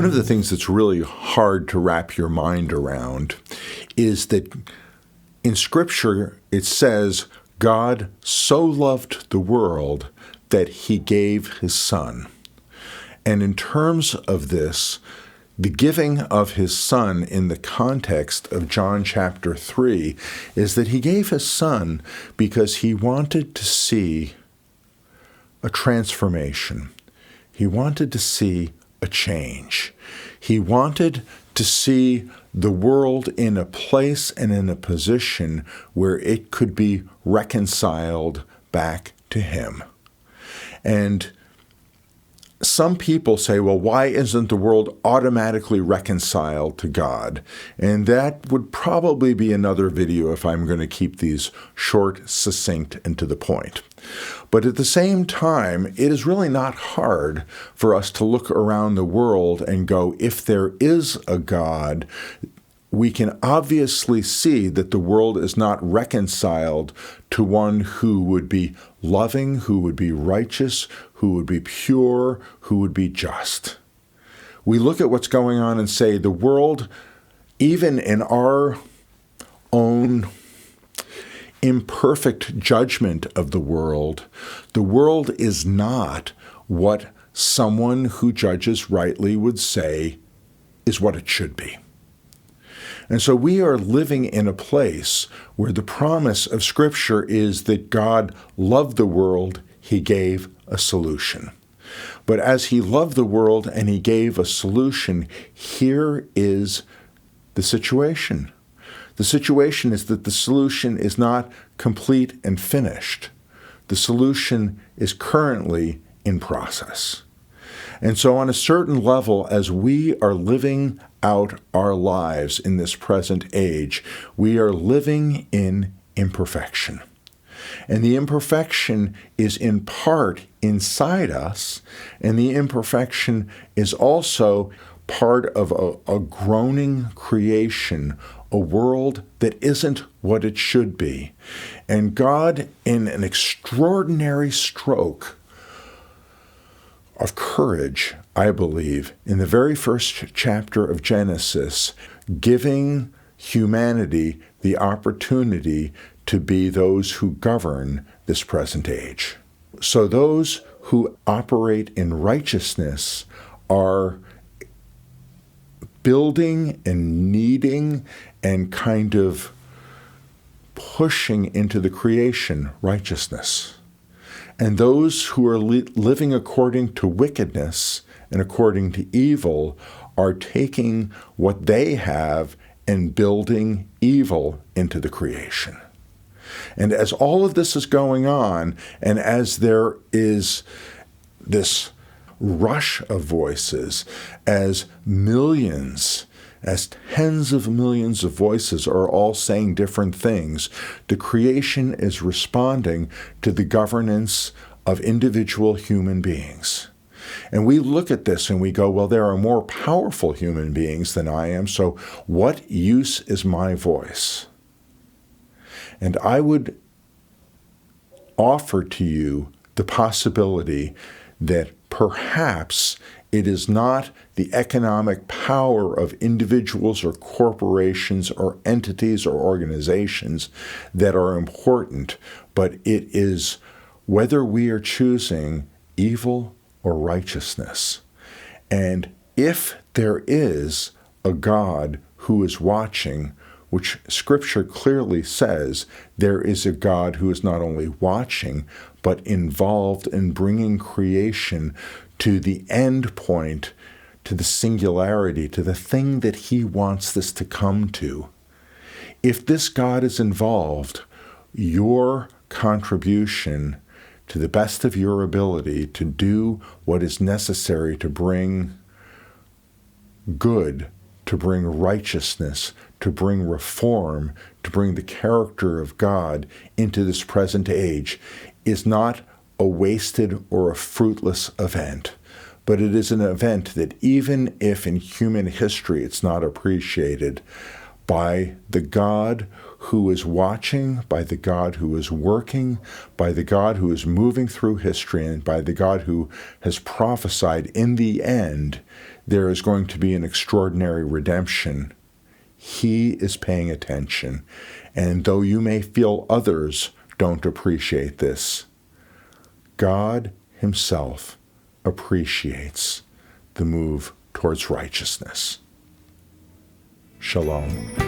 of the things that's really hard to wrap your mind around is that in Scripture it says, God so loved the world that he gave his Son. And in terms of this, the giving of his Son in the context of John chapter 3 is that he gave his Son because he wanted to see a transformation. He wanted to see a change. He wanted to see the world in a place and in a position where it could be reconciled back to him. And some people say, well, why isn't the world automatically reconciled to God? And that would probably be another video if I'm going to keep these short, succinct, and to the point. But at the same time, it is really not hard for us to look around the world and go, if there is a God, we can obviously see that the world is not reconciled to one who would be loving, who would be righteous, who would be pure, who would be just. We look at what's going on and say the world, even in our own imperfect judgment of the world is not what someone who judges rightly would say is what it should be. And so we are living in a place where the promise of Scripture is that God loved the world, he gave a solution. But as he loved the world and he gave a solution, here is the situation. The situation is that the solution is not complete and finished. The solution is currently in process. And so on a certain level, as we are living out our lives in this present age, we are living in imperfection. And the imperfection is in part inside us, and the imperfection is also part of a groaning creation, a world that isn't what it should be. And God, in an extraordinary stroke of courage, I believe, in the very first chapter of Genesis, giving humanity the opportunity to be those who govern this present age. So those who operate in righteousness are building and kneading and kind of pushing into the creation righteousness. And those who are living according to wickedness and according to evil are taking what they have and building evil into the creation. And as all of this is going on, and as there is this rush of voices, as millions, as tens of millions of voices are all saying different things, the creation is responding to the governance of individual human beings. And we look at this and we go, well, there are more powerful human beings than I am, so what use is my voice? And I would offer to you the possibility that perhaps it is not the economic power of individuals or corporations or entities or organizations that are important, but it is whether we are choosing evil or righteousness. And if there is a God who is watching, which Scripture clearly says there is a God who is not only watching, but involved in bringing creation to the end point, to the singularity, to the thing that he wants this to come to. If this God is involved, your contribution to the best of your ability to do what is necessary to bring good, to bring righteousness, to bring reform, to bring the character of God into this present age is not a wasted or a fruitless event, but it is an event that even if in human history it's not appreciated, by the God who is watching, by the God who is working, by the God who is moving through history, and by the God who has prophesied in the end, there is going to be an extraordinary redemption. He is paying attention. And though you may feel others don't appreciate this, God himself appreciates the move towards righteousness. Shalom.